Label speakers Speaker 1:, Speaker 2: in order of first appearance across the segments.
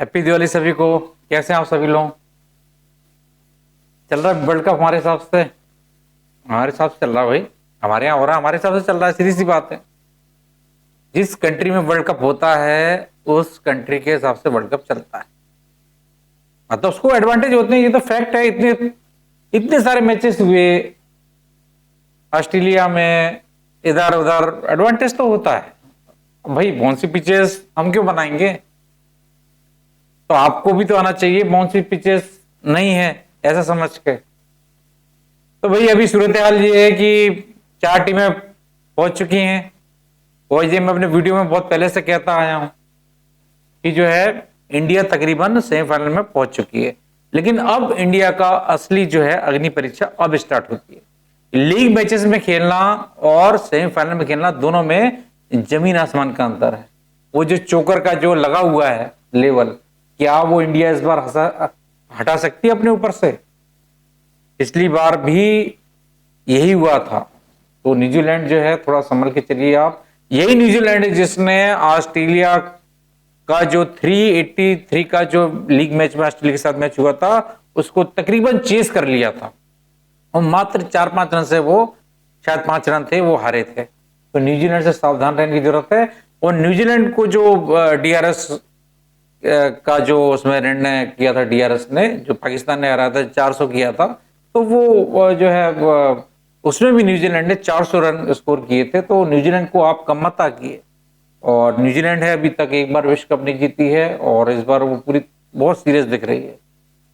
Speaker 1: Happy Diwali सभी को। कैसे हैं आप सभी लोग? चल रहा है वर्ल्ड कप हमारे हिसाब से? हमारे हिसाब से चल रहा है भाई। हमारे यहाँ हो रहा है, हमारे हिसाब से चल रहा है। सीधी सी बात है, जिस कंट्री में वर्ल्ड कप होता है उस कंट्री के हिसाब से वर्ल्ड कप चलता है। मतलब उसको एडवांटेज होते हैं, ये तो फैक्ट है। इतने इतने सारे मैचेस हुए ऑस्ट्रेलिया में, इधर उधर, एडवांटेज तो होता है भाई। बाउंसी पिचेस हम क्यों बनाएंगे? तो आपको भी तो आना चाहिए। बाउंसी पिचेस नहीं है ऐसा समझ के। तो भाई अभी सूरत हाल ये है कि 4 टीमें पहुंच चुकी हैं। और ये मैं अपने वीडियो में बहुत पहले से कहता आया हूं कि जो है इंडिया तकरीबन सेमीफाइनल में पहुंच चुकी है। लेकिन अब इंडिया का असली जो है अग्नि परीक्षा अब स्टार्ट होती है। लीग मैचेस में खेलना और सेमीफाइनल में खेलना, दोनों में जमीन आसमान का अंतर है। वो जो चोकर का जो लगा हुआ है लेवल, क्या वो इंडिया इस बार हटा सकती है अपने ऊपर से? पिछली बार भी यही हुआ था। तो न्यूजीलैंड जो है, थोड़ा संभल के चलिए आप। यही न्यूजीलैंड है जिसने ऑस्ट्रेलिया का जो 383 का जो लीग मैच में ऑस्ट्रेलिया के साथ मैच हुआ था उसको तकरीबन चेस कर लिया था, और मात्र 4-5 रन से, वो शायद 5 रन थे, वो हारे थे। तो न्यूजीलैंड से सावधान रहने की जरूरत है। और न्यूजीलैंड को जो डीआरएस का जो उसमें निर्णय किया था, डीआरएस ने जो पाकिस्तान ने हराया था, 400 किया था, तो वो जो है उसमें भी न्यूजीलैंड ने 400 रन स्कोर किए थे। तो न्यूजीलैंड को आप कम मत आकिए। और न्यूजीलैंड है अभी तक एक बार विश्व कप नहीं जीती है, और इस बार वो पूरी बहुत सीरियस दिख रही है।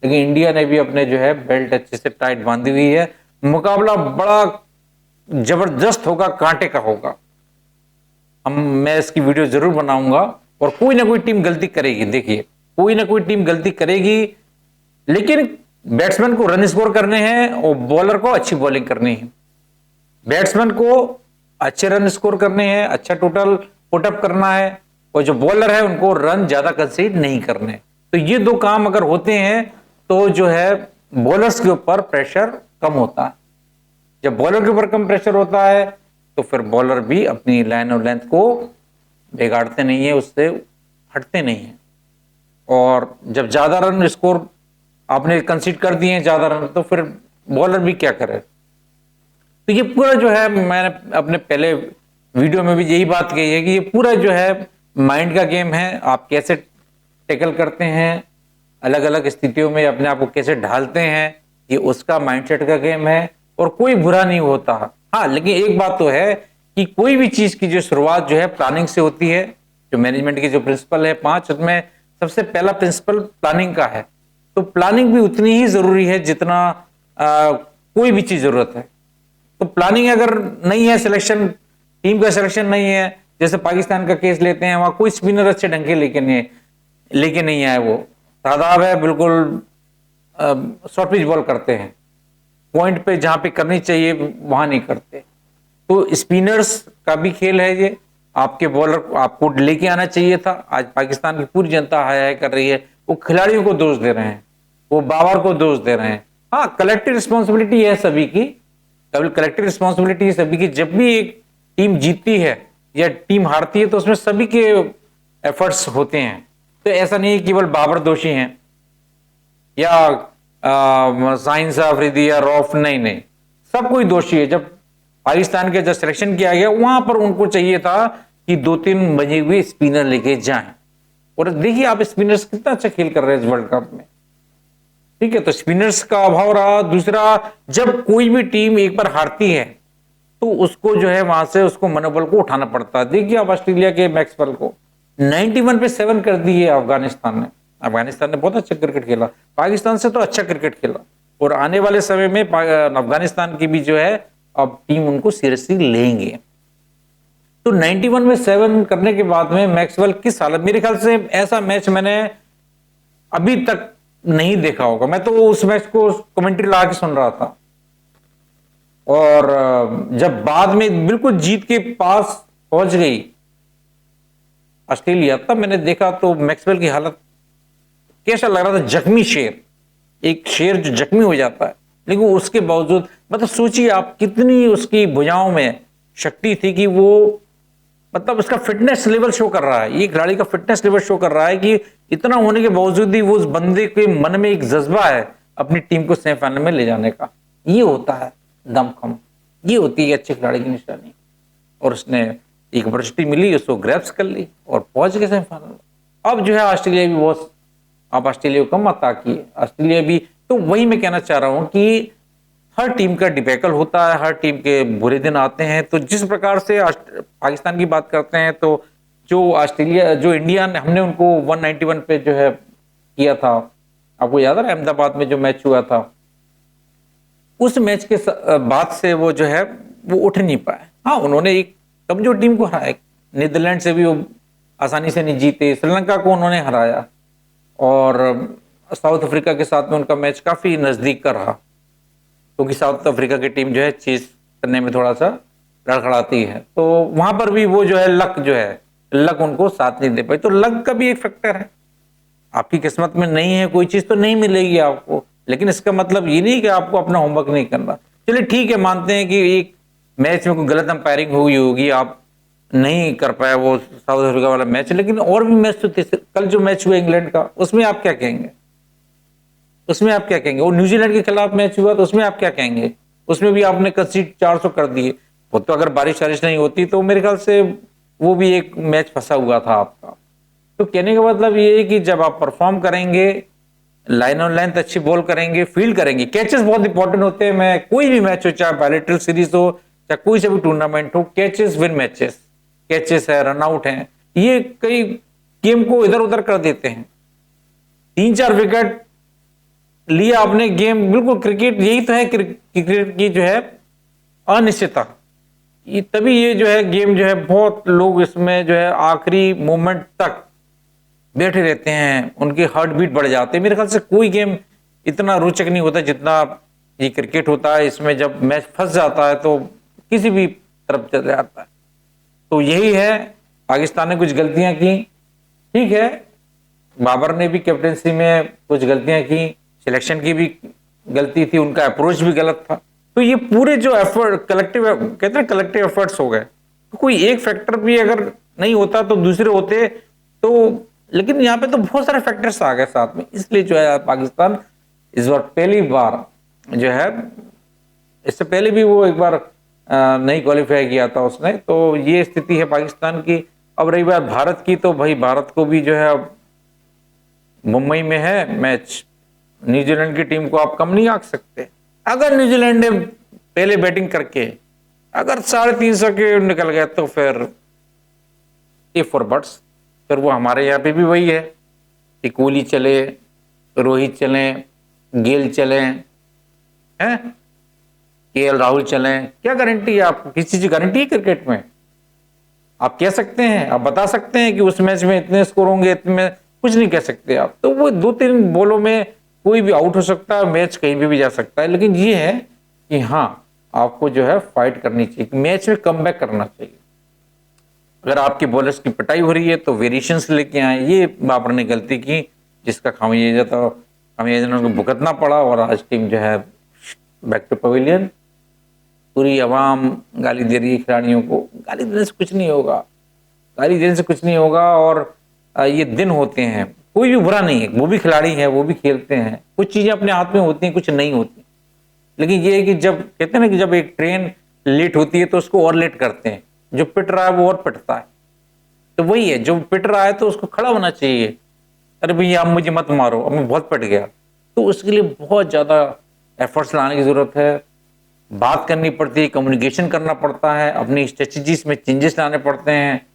Speaker 1: लेकिन इंडिया ने भी अपने जो है बेल्ट अच्छे से टाइट बांधी हुई है। मुकाबला बड़ा जबरदस्त होगा, कांटे का होगा। मैं इसकी वीडियो जरूर बनाऊंगा। और कोई ना कोई टीम गलती करेगी, देखिए कोई ना कोई टीम गलती करेगी, लेकिन बैट्समैन को रन स्कोर करने हैं और बॉलर को अच्छी बॉलिंग करनी है। बैट्समैन को अच्छे रन स्कोर करने हैं, अच्छा टोटल पुटअप करना है, और जो बॉलर है उनको रन ज्यादा कंसीड नहीं करने। तो ये 2 काम अगर होते हैं तो जो है बॉलर्स के ऊपर प्रेशर कम होता है। जब बॉलर के ऊपर कम प्रेशर होता है तो फिर बॉलर भी अपनी लाइन और लेंथ को बिगाड़ते नहीं है, उससे हटते नहीं है। और जब ज्यादा रन स्कोर आपने कंसीड कर दिए हैं, ज्यादा रन, तो फिर बॉलर भी क्या करे? तो ये पूरा जो है, मैंने अपने पहले वीडियो में भी यही बात कही है कि ये पूरा जो है माइंड का गेम है। आप कैसे टैकल करते हैं, अलग अलग स्थितियों में अपने आप को कैसे ढालते हैं, ये उसका माइंडसेट का गेम है। और कोई बुरा नहीं होता। हाँ, लेकिन एक बात तो है कि कोई भी चीज की जो शुरुआत जो है प्लानिंग से होती है। जो मैनेजमेंट की जो प्रिंसिपल है 5, उसमें सबसे पहला प्रिंसिपल प्लानिंग का है। तो प्लानिंग भी उतनी ही जरूरी है जितना कोई भी चीज जरूरत है। तो प्लानिंग अगर नहीं है, सिलेक्शन, टीम का सिलेक्शन नहीं है, जैसे पाकिस्तान का केस लेते हैं, वहां कोई स्पिनर अच्छे ढंग के लेके नहीं आए। वो तादाद है बिल्कुल, शॉर्ट पिच बॉल करते हैं, पॉइंट पे जहां पे करनी चाहिए वहां नहीं करते। तो स्पिनर्स का भी खेल है ये। आपके बॉलर आपको लेके आना चाहिए था। आज पाकिस्तान की पूरी जनता हाय हाय कर रही है, वो खिलाड़ियों को दोष दे रहे हैं, वो बाबर को दोष दे रहे हैं। हाँ, कलेक्टिव रिस्पॉन्सिबिलिटी है सभी की, कलेक्टिव रिस्पॉन्सिबिलिटी है सभी की। जब भी एक टीम जीतती है या टीम हारती है तो उसमें सभी के एफर्ट्स होते हैं। तो ऐसा नहीं है केवल बाबर दोषी हैं या साइंस अफरीदी या रौफ, नहीं, सब कोई दोषी है। जब पाकिस्तान के जब सिलेक्शन किया गया, वहां पर उनको चाहिए था कि 2-3 बजे हुए स्पिनर लेके जाएं। और देखिए आप स्पिनर्स कितना अच्छा खेल कर रहे हैं इस वर्ल्ड कप में, ठीक है। तो स्पिनर्स का अभाव रहा। दूसरा, जब कोई भी टीम एक बार हारती है तो उसको जो है वहां से उसको मनोबल को उठाना पड़ता है। देखिए आप ऑस्ट्रेलिया के मैक्सवेल को 91 पे 7 कर दिए अफगानिस्तान ने। अफगानिस्तान ने बहुत अच्छा क्रिकेट खेला, पाकिस्तान से तो अच्छा क्रिकेट खेला। और आने वाले समय में अफगानिस्तान की भी जो है अब टीम उनको सीरियसली लेंगे। तो 91 में 7 करने के बाद में मैक्सवेल किस हालत, मेरे ख्याल से ऐसा मैच मैंने अभी तक नहीं देखा होगा। मैं तो उस मैच को कमेंट्री लगा के सुन रहा था, और जब बाद में बिल्कुल जीत के पास पहुंच गई ऑस्ट्रेलिया, तब मैंने देखा तो मैक्सवेल की हालत कैसा लग रहा था, जख्मी शेर। एक शेर जो जख्मी हो जाता है, लेकिन उसके बावजूद, मतलब सोचिए आप कितनी उसकी भुजाओं में शक्ति थी कि वो मतलब उसका फिटनेस लेवल शो कर रहा है, ये खिलाड़ी का फिटनेस लेवल शो कर रहा है कि इतना होने के बावजूद भी वो उस बंदे के मन में एक जज्बा है अपनी टीम को सेमीफाइनल में ले जाने का। ये होता है दमखम, ये होती है अच्छे खिलाड़ी की निशानी। और उसने एक अपॉर्चुनिटी मिली, उसको ग्रैब्स कर ली और पहुंच गए सेमीफाइनल में। अब जो है ऑस्ट्रेलिया भी बहुत, आप ऑस्ट्रेलिया को कम मत ताकिए, ऑस्ट्रेलिया भी, तो वही मैं कहना चाह रहा हूं कि हर टीम का डिबेकल होता है, हर टीम के बुरे दिन आते हैं। तो जिस प्रकार से पाकिस्तान की बात करते हैं, तो जो ऑस्ट्रेलिया, जो इंडिया ने, हमने उनको 191 पे जो है किया था, आपको याद है अहमदाबाद में जो मैच हुआ था, उस मैच के बाद से वो जो है वो उठ नहीं पाए। हाँ, उन्होंने एक कमजोर टीम को हराया, नीदरलैंड से भी वो आसानी से नहीं जीते, श्रीलंका को उन्होंने हराया और साउथ अफ्रीका के साथ में उनका मैच काफी नजदीक का रहा, क्योंकि साउथ अफ्रीका की टीम जो है चेस करने में थोड़ा सा लड़खड़ाती है। तो वहां पर भी वो जो है लक, जो है लक उनको साथ नहीं दे पाई। तो लक का भी एक फैक्टर है, आपकी किस्मत में नहीं है कोई चीज तो नहीं मिलेगी आपको, लेकिन इसका मतलब ये नहीं कि आपको अपना होमवर्क नहीं करना। चलिए ठीक है, मानते हैं कि एक मैच में कोई गलत अंपायरिंग हुई होगी, आप नहीं कर पाया वो साउथ अफ्रीका वाला मैच, लेकिन और भी मैच तो थे। कल जो मैच हुआ इंग्लैंड का, उसमें आप क्या कहेंगे? उसमें आप क्या कहेंगे? वो न्यूजीलैंड के खिलाफ मैच हुआ तो उसमें आप क्या कहेंगे? उसमें भी आपने कंसीड 400 कर दिए। वो तो अगर बारिश नहीं होती तो मेरे ख्याल से वो भी एक मैच फंसा हुआ था आपका। तो कहने का मतलब ये है कि जब आप परफॉर्म करेंगे, लाइन ऑन लाइन अच्छी बॉल करेंगे, फील्ड करेंगे, कैचेस बहुत इंपॉर्टेंट होते हैं। मैं कोई भी मैच हो, चाहे बायलैटरल सीरीज हो, चाहे कोई सा भी टूर्नामेंट हो, कैचेस विन मैचेस। कैचेस है, रनआउट है, ये कई गेम को इधर उधर कर देते हैं। 3-4 विकेट लिया आपने, गेम बिल्कुल, क्रिकेट यही तो है, क्रिकेट की जो है अनिश्चितता, ये तभी ये जो है गेम जो है, बहुत लोग इसमें जो है आखिरी मोमेंट तक बैठे रहते हैं, उनके हार्ट बीट बढ़ जाते हैं। मेरे ख्याल से कोई गेम इतना रोचक नहीं होता जितना ये क्रिकेट होता है। इसमें जब मैच फंस जाता है तो किसी भी तरफ चला जाता है। तो यही है, पाकिस्तान ने कुछ गलतियां की, ठीक है, बाबर ने भी कैप्टेंसी में कुछ गलतियां की, सिलेक्शन की भी गलती थी, उनका अप्रोच भी गलत था। तो ये पूरे जो एफर्ट, कलेक्टिव, कहते हैं कलेक्टिव एफर्ट्स हो गए। तो कोई एक फैक्टर भी अगर नहीं होता तो दूसरे होते, तो लेकिन यहाँ पे तो बहुत सारे फैक्टर्स आ गए साथ में, इसलिए जो है पाकिस्तान इस बार पहली बार जो है, इससे पहले भी वो एक बार नहीं क्वालिफाई किया था उसने। तो ये स्थिति है पाकिस्तान की। अब रही बात भारत की, तो भाई भारत को भी जो है अब मुंबई में है मैच, न्यूजीलैंड की टीम को आप कम नहीं आंक सकते। अगर न्यूजीलैंड ने पहले बैटिंग करके अगर 350 के निकल गए तो फिर इफ फॉर बट्स, फिर वो हमारे यहाँ पे भी वही है कि कोहली चले, रोहित चले, गेल चले, हैं, केएल राहुल चले, क्या गारंटी है आपको? किसी चीज की गारंटी है क्रिकेट में? आप कह सकते हैं, आप बता सकते हैं कि उस मैच में इतने स्कोर होंगे, इतने, कुछ नहीं कह सकते आप। तो वो 2-3 बॉलों में कोई भी आउट हो सकता है, मैच कहीं भी जा सकता है। लेकिन ये है कि हाँ, आपको जो है फाइट करनी चाहिए, मैच में कमबैक करना चाहिए। अगर आपकी बॉलर्स की पिटाई हो रही है तो वेरिएशंस लेके आए। ये बाबर ने गलती की, जिसका खामियाजा तो खामियाजा उनको भुगतना पड़ा, और आज टीम जो है बैक टू पवेलियन। पूरी आवाम गाली दे रही है खिलाड़ियों को, गाली देने से कुछ नहीं होगा, गाली देने से कुछ नहीं होगा। और ये दिन होते हैं, कोई भी बुरा नहीं है, वो भी खिलाड़ी है, वो भी खेलते हैं, कुछ चीजें अपने हाथ में होती हैं, कुछ नहीं होती। लेकिन ये है कि जब कहते हैं ना कि जब एक ट्रेन लेट होती है तो उसको और लेट करते हैं, जो पिट रहा है वो और पिटता है। तो वही है, जो पिट रहा है तो उसको खड़ा होना चाहिए, अरे भैया आप मुझे मत मारो, अब मैं बहुत पिट गया। तो उसके लिए बहुत ज्यादा एफर्ट्स लाने की जरूरत है, बात करनी पड़ती है, कम्युनिकेशन करना पड़ता है, अपनी स्ट्रेटजीज में चेंजेस लाने पड़ते हैं,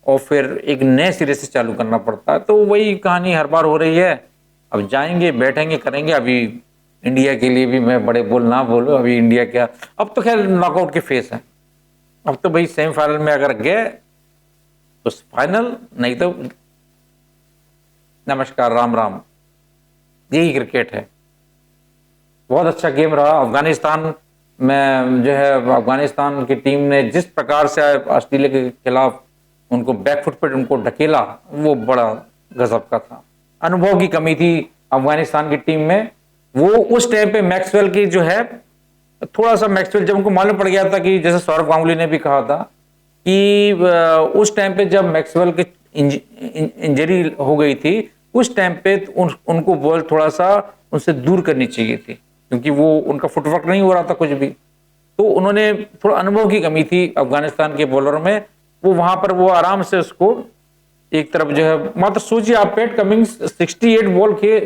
Speaker 1: और फिर एक नए सिरे से चालू करना पड़ता है। तो वही कहानी हर बार हो रही है। अब जाएंगे, बैठेंगे, करेंगे। अभी इंडिया के लिए भी मैं बड़े बोल ना बोलूं, अभी इंडिया क्या, अब तो खैर नॉकआउट के फेस है। अब तो भाई सेमीफाइनल में अगर गए तो फाइनल, नहीं तो नमस्कार, राम राम। यही क्रिकेट है। बहुत अच्छा गेम रहा। अफगानिस्तान में जो है, अफगानिस्तान की टीम ने जिस प्रकार से ऑस्ट्रेलिया के खिलाफ उनको बैकफुट पर उनको ढकेला, वो बड़ा गजब का था। अनुभव की कमी थी अफगानिस्तान की टीम में। वो उस टाइम पे मैक्सवेल की जो है, थोड़ा सा मैक्सवेल, जब उनको मालूम पड़ गया था कि जैसे सौरव गांगुली ने भी कहा था कि उस टाइम पे जब मैक्सवेल के इंजरी हो गई थी, उस टाइम पे उनको बॉल थोड़ा सा उनसे दूर करनी चाहिए थी, क्योंकि वो उनका फुटवर्क नहीं हो रहा था कुछ भी। तो उन्होंने थोड़ा अनुभव की कमी थी अफगानिस्तान के बॉलर में, वो वहां पर वो आराम से उसको एक तरफ जो है, मात्र सोचिए आप, पैट कमिंस 68 बॉल के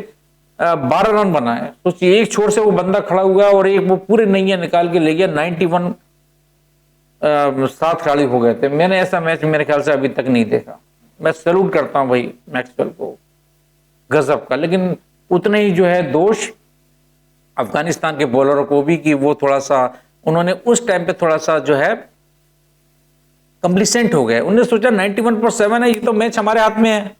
Speaker 1: 12 रन बनाए। सोचिए एक छोर से वो बंदा खड़ा हुआ और एक वो पूरे नैया निकाल के ले गया। 91 7 खिलाड़ी हो गए थे। मैंने ऐसा मैच मेरे ख्याल से अभी तक नहीं देखा। मैं सैल्यूट करता हूं भाई मैक्सवेल को, गजब का। लेकिन उतने ही जो है दोष अफगानिस्तान के बॉलरों को भी, कि वो थोड़ा सा उन्होंने उस टाइम पे थोड़ा सा जो है कंप्लीसेंट हो गए। उन्होंने सोचा 91.7 है, ये तो मैच हमारे हाथ में है,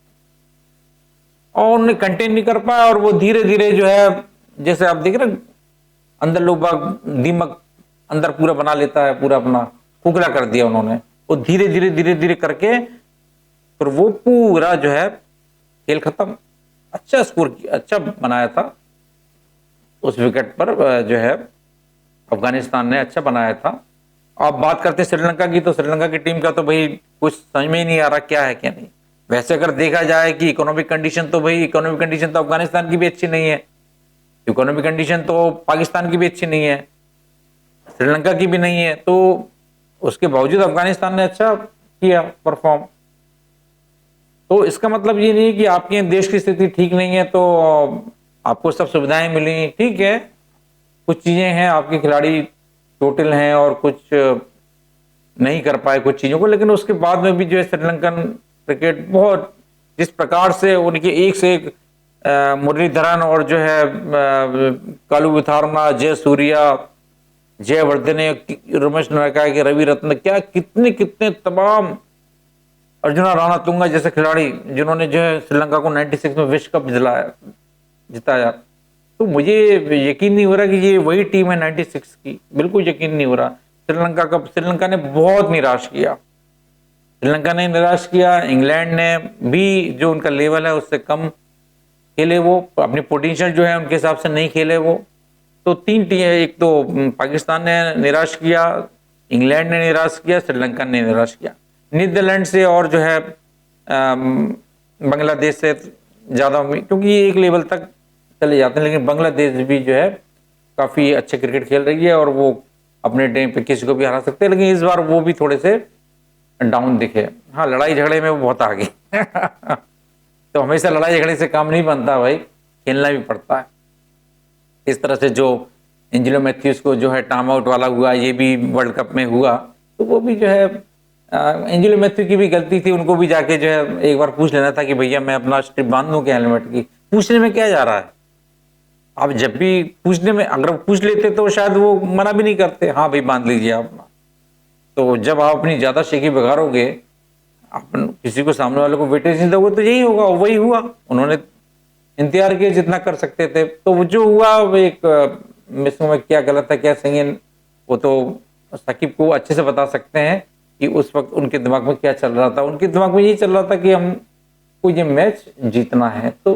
Speaker 1: और उन्हें कंटेन नहीं कर पाया। और वो धीरे धीरे जो है, जैसे आप देख रहे अंदर लोग बाग दीमक अंदर पूरा बना लेता है, पूरा अपना खोखला कर दिया उन्होंने। वो धीरे धीरे करके फिर वो पूरा जो है खेल खत्म। अच्छा स्कोर अच्छा बनाया था उस विकेट पर, जो है अफगानिस्तान ने अच्छा बनाया था। आप बात करते हैं श्रीलंका की, तो श्रीलंका की टीम का तो भाई कुछ समझ में ही नहीं आ रहा क्या है क्या नहीं। वैसे अगर देखा जाए कि इकोनॉमिक कंडीशन, तो भाई इकोनॉमिक कंडीशन तो अफगानिस्तान की भी अच्छी नहीं है, इकोनॉमिक कंडीशन तो पाकिस्तान की भी अच्छी नहीं है, श्रीलंका की भी नहीं है। तो उसके बावजूद अफगानिस्तान ने अच्छा किया परफॉर्म। तो इसका मतलब ये नहीं कि आपके देश की स्थिति ठीक नहीं है तो आपको सब सुविधाएं मिली, ठीक है, कुछ चीजें हैं, आपके खिलाड़ी टोटल हैं और कुछ नहीं कर पाए कुछ चीजों को। लेकिन उसके बाद में भी जो है श्रीलंकन क्रिकेट बहुत, जिस प्रकार से उनके एक से एक मुरलीधरन और जो है कालू विथारमा, जय सूर्या, जयवर्धने, रमेश नायका के रवि रत्न, क्या कितने कितने तमाम, अर्जुना राणा तुंगा जैसे खिलाड़ी जिन्होंने जो है श्रीलंका को 96 में विश्व कप जिताया। तो मुझे यकीन नहीं हो रहा कि ये वही टीम है 96 की, बिल्कुल यकीन नहीं हो रहा। श्रीलंका ने बहुत निराश किया, श्रीलंका ने निराश किया। इंग्लैंड ने भी जो उनका लेवल है उससे कम खेले, वो अपनी पोटेंशियल जो है उनके हिसाब से नहीं खेले वो। तो तीन टीम, एक तो पाकिस्तान ने निराश किया, इंग्लैंड ने निराश किया, श्रीलंका ने निराश किया। नीदरलैंड से और जो है बांग्लादेश से ज्यादा उम्मीद, क्योंकि ये एक लेवल तक चले जाते हैं। लेकिन बांग्लादेश भी जो है काफी अच्छे क्रिकेट खेल रही है और वो अपने टाइम पे किसी को भी हरा सकते हैं। लेकिन इस बार वो भी थोड़े से डाउन दिखे। हाँ, लड़ाई झगड़े में वो बहुत आगे तो हमेशा लड़ाई झगड़े से काम नहीं बनता भाई, खेलना भी पड़ता है। इस तरह से जो एंजेलो मैथ्यूज को जो है टाइम आउट वाला हुआ, ये भी वर्ल्ड कप में हुआ, तो वो भी जो है एंजेलो मैथ्यू की भी गलती थी। उनको भी जाके जो है एक बार पूछ लेना था कि भैया मैं अपना स्ट्रिप बांध दूं क्या हेलमेट की। पूछने में क्या जा रहा है, आप जब भी पूछने में, अगर पूछ लेते तो शायद वो मना भी नहीं करते, हाँ भाई बांध लीजिए आप। तो जब आप अपनी ज्यादा शेखी बघारोगे, अपन किसी को, सामने वाले को वेटेज नहीं दोगे, तो यही होगा। वही हुआ, उन्होंने इंतजार किया जितना कर सकते थे। तो वो जो हुआ वो एक मिसों में क्या गलत है क्या सही है, वो तो साकिब को अच्छे से बता सकते हैं कि उस वक्त उनके दिमाग में क्या चल रहा था। उनके दिमाग में यही चल रहा था कि हमको ये मैच जीतना है। तो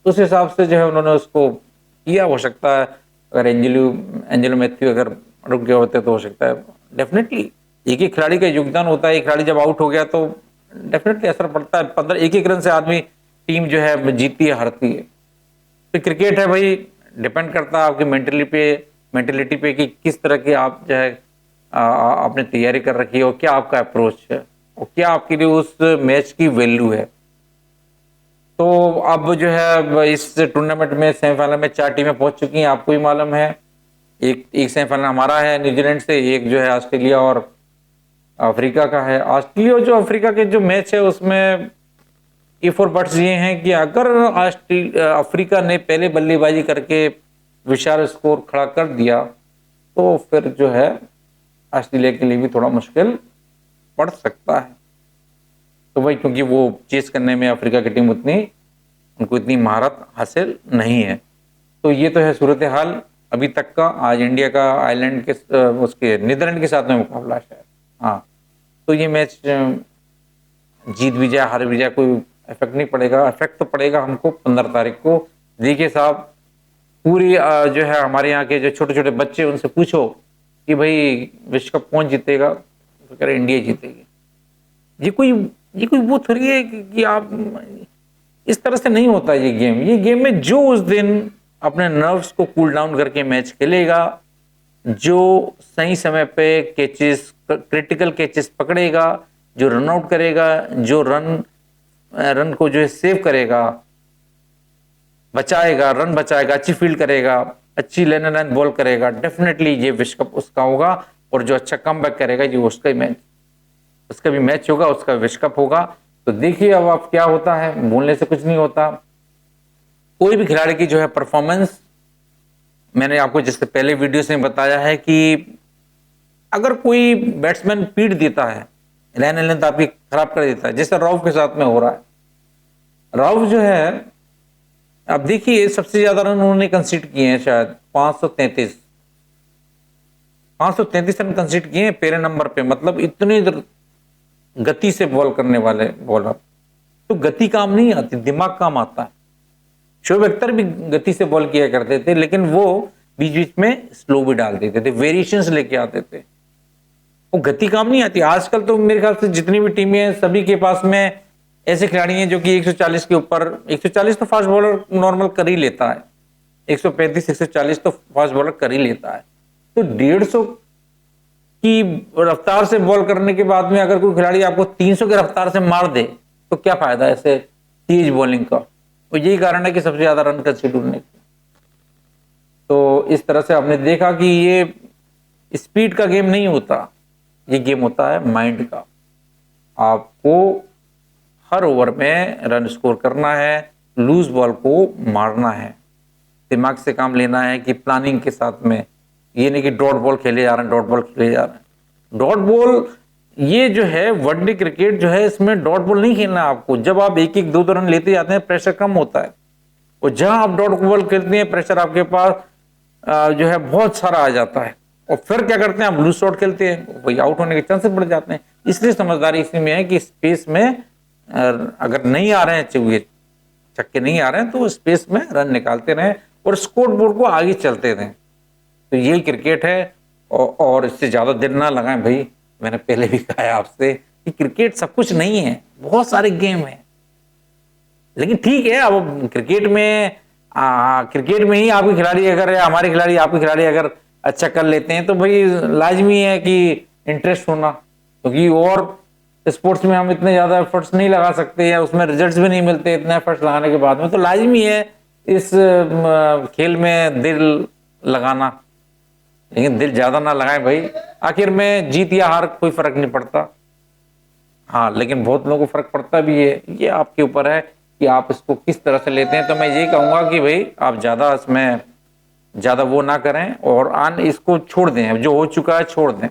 Speaker 1: उस हिसाब से जो है उन्होंने उसको किया। हो सकता है अगर एंजेलो मैथ्यू अगर रुक गए होते तो हो सकता है, डेफिनेटली एक ही खिलाड़ी का योगदान होता है। एक खिलाड़ी जब आउट हो गया तो डेफिनेटली असर पड़ता है। 15 एक रन से आदमी टीम जो है जीतती है हारती है। तो क्रिकेट है भाई, डिपेंड करता है आपकी मेंटेलिटी पे कि किस तरह की आप जो है आपने तैयारी कर रखी है और क्या आपका अप्रोच है और क्या आपके लिए उस मैच की वैल्यू है। तो अब जो है इस टूर्नामेंट में सेमीफाइनल में 4 टीमें पहुंच चुकी हैं, आपको ही मालूम है। एक सेमीफाइनल हमारा है न्यूजीलैंड से, एक जो है ऑस्ट्रेलिया और अफ्रीका का है। ऑस्ट्रेलिया और जो अफ्रीका के जो मैच है उसमें ए फॉर बट्स ये हैं कि अगर अफ्रीका ने पहले बल्लेबाजी करके विशाल स्कोर खड़ा कर दिया तो फिर जो है ऑस्ट्रेलिया के लिए भी थोड़ा मुश्किल पड़ सकता है। तो भाई क्योंकि वो चेस करने में अफ्रीका की टीम उनको इतनी महारत हासिल नहीं है। तो ये तो है सूरत हाल अभी तक का। आज इंडिया का आयरलैंड के उसके नीदरलैंड के साथ में मुकाबला शायद, हाँ। तो ये मैच जीत भी जाए हार भी जाए कोई इफेक्ट नहीं पड़ेगा। इफेक्ट तो पड़ेगा हमको 15 तारीख को। देखिए साहब, पूरी जो है हमारे यहाँ के जो छोटे छोटे बच्चे, उनसे पूछो कि भाई विश्व कप कौन जीतेगा, तो कह रहे इंडिया जीतेगी। ये कोई वो थोड़ी है कि आप इस तरह से नहीं होता ये गेम। ये गेम में जो उस दिन अपने नर्व्स को कूल डाउन करके मैच खेलेगा, जो सही समय पे कैचेस, क्रिटिकल कैचेस पकड़ेगा, जो रन आउट करेगा, जो रन को जो है सेव करेगा, बचाएगा, रन बचाएगा, अच्छी फील्ड करेगा, अच्छी लेन एंड रन बॉल करेगा, डेफिनेटली ये विश्व कप उसका होगा। और जो अच्छा कमबैक करेगा ये उसका भी मैच होगा, उसका विश्व कप होगा। तो देखिए अब आप क्या होता है, बोलने से कुछ नहीं होता। कोई भी खिलाड़ी की जो है परफॉर्मेंस, मैंने आपको जिससे पहले वीडियो में बताया है कि अगर कोई बैट्समैन पीट देता है, लाइन लेंथ आपकी खराब कर देता है, जैसे राउफ के साथ में हो रहा है। राउफ जो है, अब देखिए सबसे ज्यादा रन उन्होंने कंसीड किए हैं, शायद 533 रन कंसीड किए हैं पहले नंबर पे। मतलब इतनी गति से बॉल करने वाले बॉलर, तो गति काम नहीं आती, दिमाग काम आता है। शोएब अख्तर भी गति से बॉल किया करते थे, लेकिन वो बीच बीच में स्लो भी डाल देते थे, वेरिएशंस लेके आते थे। वो गति काम नहीं आती। आजकल तो मेरे ख्याल से जितनी भी टीमें हैं सभी के पास में ऐसे खिलाड़ी हैं जो कि 140 के ऊपर, 140 तो फास्ट बॉलर नॉर्मल कर ही लेता है, 135 140 तो फास्ट बॉलर कर ही लेता है। तो 150 की रफ्तार से बॉल करने के बाद में अगर कोई खिलाड़ी आपको 300 की रफ्तार से मार दे तो क्या फायदा ऐसे तेज बॉलिंग का। तो यही कारण है कि सबसे ज्यादा रन कंसीड होने की। तो इस तरह से आपने देखा कि ये स्पीड का गेम नहीं होता, ये गेम होता है माइंड का। आपको हर ओवर में रन स्कोर करना है, लूज बॉल को मारना है, दिमाग से काम लेना है कि प्लानिंग के साथ में। ये नहीं कि डॉट बॉल खेले जा रहे हैं, डॉट बॉल खेले जा रहे हैं। डॉट बॉल ये जो है वनडे क्रिकेट जो है, इसमें डॉट बॉल नहीं खेलना है आपको। जब आप एक एक दो रन लेते जाते हैं प्रेशर कम होता है, और जहां आप डॉट बॉल खेलते हैं प्रेशर आपके पास जो है बहुत सारा आ जाता है। और फिर क्या करते हैं, आप लूज शॉट खेलते हैं, वही आउट होने के चांसेस बढ़ जाते हैं। इसलिए समझदारी इसमें है कि स्पेस में अगर नहीं आ रहे हैं चौके छक्के नहीं आ रहे हैं तो स्पेस में रन निकालते रहें और स्कोर बोर्ड को आगे चलते रहें। तो यही क्रिकेट है। और इससे ज्यादा देर ना लगाएं भाई। मैंने पहले भी कहा है आपसे कि क्रिकेट सब कुछ नहीं है, बहुत सारे गेम है। लेकिन ठीक है, अब क्रिकेट में ही आपके खिलाड़ी अगर, हमारे खिलाड़ी आपके खिलाड़ी अगर अच्छा कर लेते हैं तो भाई लाजमी है कि इंटरेस्ट होना, क्योंकि और स्पोर्ट्स में हम इतने ज्यादा एफर्ट्स नहीं लगा सकते हैं, उसमें रिजल्ट्स भी नहीं मिलते इतने एफर्ट्स लगाने के बाद में। तो लाजमी है इस खेल में दिल लगाना, लेकिन दिल ज्यादा ना लगाएं भाई। आखिर में जीत या हार कोई फर्क नहीं पड़ता। हाँ, लेकिन बहुत लोगों को फर्क पड़ता भी है। ये आपके ऊपर है कि आप इसको किस तरह से लेते हैं। तो मैं ये कहूंगा कि भाई आप ज्यादा इसमें ज्यादा वो ना करें और इसको छोड़ दें। जो हो चुका है छोड़ दें।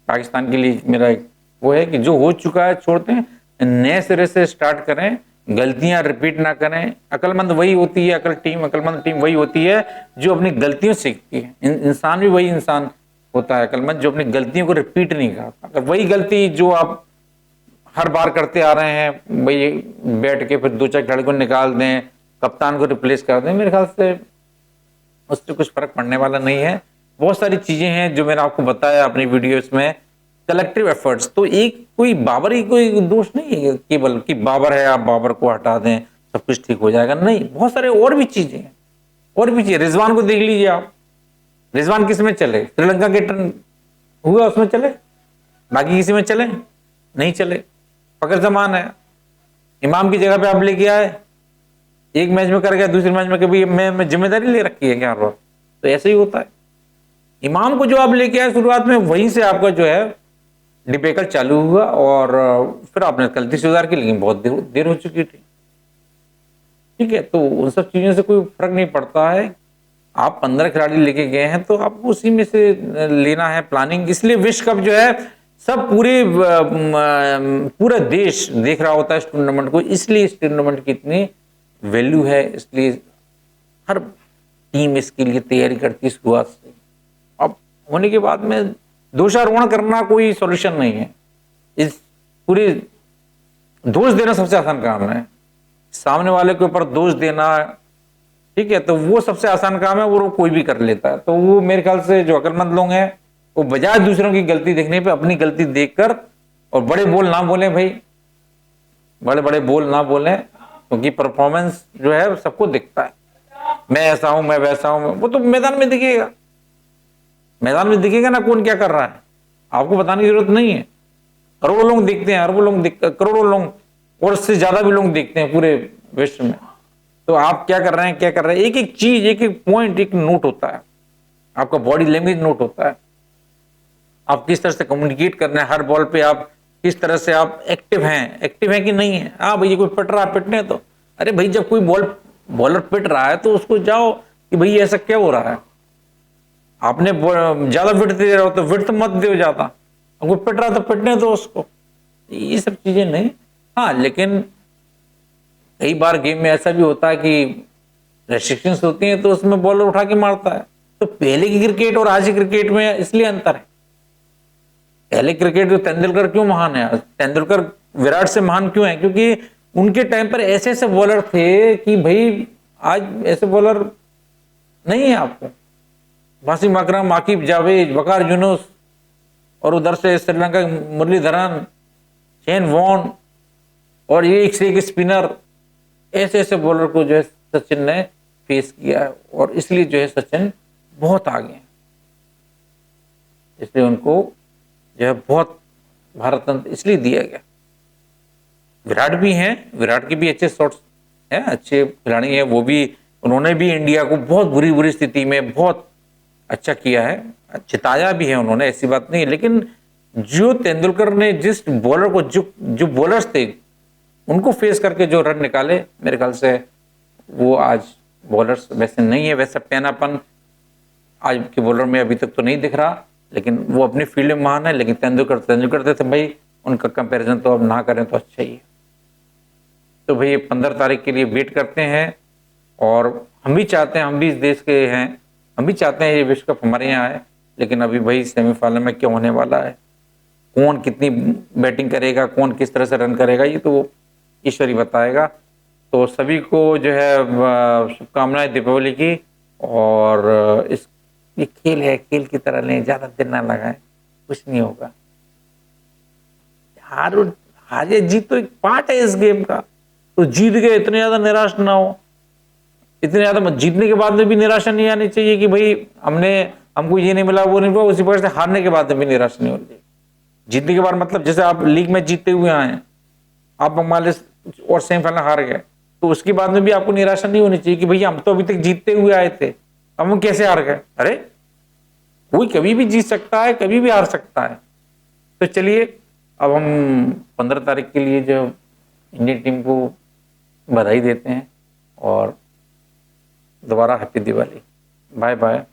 Speaker 1: पाकिस्तान के लिए मेरा एक वो है कि जो हो चुका है छोड़ दें, नए सिरे से स्टार्ट करें, गलतियां रिपीट ना करें। अक्लमंद वही होती है, अक्लमंद टीम वही होती है जो अपनी गलतियों से सीखती है। इंसान भी वही इंसान होता है अक्लमंद, जो अपनी गलतियों को रिपीट नहीं करता। अगर वही गलती जो आप हर बार करते आ रहे हैं, भाई बैठ के फिर 2-4 खिलाड़ी को निकाल दें, कप्तान को रिप्लेस कर दें, मेरे ख्याल से उससे कुछ फर्क पड़ने वाला नहीं है। बहुत सारी चीजें हैं जो मैंने आपको बताया अपनी वीडियोस में। कलेक्टिव एफर्ट्स, तो एक कोई बाबर ही कोई दोष नहीं है केवल कि बाबर है आप बाबर को हटा दें सब कुछ ठीक हो जाएगा, नहीं। बहुत सारे और भी चीजें हैं, और भी चीजें। रिजवान को देख लीजिए आप, रिजवान किस में चले? श्रीलंका के टर्न हुआ उसमें चले, बाकी किसी में चले नहीं चले। फकर जमान है, इमाम की जगह पे आप लेके आए, एक मैच में कर गया, दूसरे मैच में कभी मैं जिम्मेदारी ले रखी है क्या? तो ऐसे ही होता है। इमाम को जो आप लेके आए शुरुआत में, वहीं से आपका जो है डिबेकल चालू हुआ और फिर आपने गलती सुधार की, लेकिन बहुत देर हो चुकी थी। ठीक है, तो उन सब चीजों से कोई फर्क नहीं पड़ता है। आप 15 खिलाड़ी लेके गए हैं तो आपको उसी में से लेना है प्लानिंग। इसलिए विश्व कप जो है सब पूरा देश देख रहा होता है इस टूर्नामेंट को, इसलिए इस टूर्नामेंट की इतनी वैल्यू है, इसलिए हर टीम इसके लिए तैयारी करती है शुरुआत से। अब होने के बाद में दोषारोपण करना कोई सॉल्यूशन नहीं है। इस पूरे दोष देना सबसे आसान काम है, सामने वाले के ऊपर दोष देना, ठीक है, तो वो सबसे आसान काम है, वो कोई भी कर लेता है। तो वो मेरे ख्याल से जो अक्लमंद लोग हैं वो बजाय दूसरों की गलती देखने पे अपनी गलती देखकर, और बड़े बोल ना बोले भाई, बड़े बड़े बोल ना बोले, क्योंकि परफॉर्मेंस जो है सबको दिखता है। मैं ऐसा हूं, मैं वैसा हूं, वो तो मैदान में दिखेगा, मैदान में दिखेगा ना कौन क्या कर रहा है, आपको बताने की जरूरत नहीं है। करोड़ों लोग देखते हैं, अरबों लोग करोड़ों लोग और उससे ज्यादा भी लोग देखते हैं पूरे विश्व में। तो आप क्या कर रहे हैं, क्या कर रहे हैं, एक एक चीज, एक एक पॉइंट एक नोट होता है, आपका बॉडी लैंग्वेज नोट होता है, आप किस तरह से कम्युनिकेट कर रहे हैं, हर बॉल पे आप किस तरह से आप एक्टिव हैं कि नहीं है। हाँ भैया कोई पिट रहा है, पिटने तो, अरे भाई जब कोई बॉलर पिट रहा है तो उसको जाओ कि भाई ऐसा क्या हो रहा है, आपने ज्यादा विड्थ दे रहे हो तो विड्थ मत दो ज्यादा, कोई पिट रहा तो पिटने दो उसको, ये सब चीजें नहीं। हाँ लेकिन कई बार गेम में ऐसा भी होता है कि रेस्ट्रिक्शंस होती हैं तो उसमें बॉलर उठा के मारता है। तो पहले की क्रिकेट और आज की क्रिकेट में इसलिए अंतर है, पहले क्रिकेट जो तेंदुलकर क्यों महान है, तेंदुलकर विराट से महान क्यों है, क्योंकि उनके टाइम पर ऐसे ऐसे बॉलर थे कि भाई आज ऐसे बॉलर नहीं है आपको, वासिम अकरम, आकिब जावेद, वकार यूनुस, और उधर से श्रीलंका मुरलीधरन, शेन वॉन, और ये एक स्पिनर, ऐसे ऐसे बॉलर को जो है सचिन ने फेस किया है, और इसलिए जो है सचिन बहुत आगे हैं, इसलिए उनको जो है बहुत भारत रत्न इसलिए दिया गया। विराट भी हैं, विराट के भी अच्छे शॉट्स हैं, अच्छे खिलाड़ी हैं, वो भी, उन्होंने भी इंडिया को बहुत बुरी बुरी स्थिति में बहुत अच्छा किया है, जिताया भी है उन्होंने, ऐसी बात नहीं है। लेकिन जो तेंदुलकर ने जिस बॉलर को, जो बॉलर्स थे उनको फेस करके जो रन निकाले, मेरे ख्याल से वो आज बॉलर्स वैसे नहीं है, वैसा पैनापन आज के बॉलर में अभी तक तो नहीं दिख रहा, लेकिन वो अपनी फील्ड में महान है। लेकिन तेंदुलकर थे भाई, उनका कंपैरिजन तो अब ना करें तो अच्छा ही है। तो भाई 15 तारीख के लिए वेट करते हैं, और हम भी चाहते हैं, हम भी इस देश के हैं, हम भी चाहते हैं ये विश्व कप हमारे यहाँ आए, लेकिन अभी भाई सेमीफाइनल में क्या होने वाला है, कौन कितनी बैटिंग करेगा, कौन किस तरह से रन करेगा, ये तो ईश्वर ही बताएगा। तो सभी को जो है शुभकामनाएं दीपावली की, और इस ये खेल है, खेल की तरह लें, ज्यादा दिन ना लगाएं, कुछ नहीं होगा। हार या जीत तो एक पार्ट है इस गेम का, तो जीत गए इतने ज्यादा निराश ना हो, इतने ज्यादा जीतने के बाद में भी निराशा नहीं आनी चाहिए कि भाई हमको ये नहीं मिला, वो नहीं मिला, उसी वजह से हारने के बाद में भी निराशा नहीं होनी चाहिए। जीतने के बाद मतलब जैसे आप लीग में जीतते हुए आए, आप बांग्लादेश और सेमीफाइनल हार गए, तो उसके बाद में भी आपको निराशा नहीं होनी चाहिए कि भैया हम तो अभी तक जीतते हुए आए थे, अब हम कैसे हार गए। अरे कोई कभी भी जीत सकता है, कभी भी हार सकता है। तो चलिए अब हम 15 तारीख के लिए जो इंडियन टीम को बधाई देते हैं, और दोबारा हैप्पी दिवाली, बाय बाय।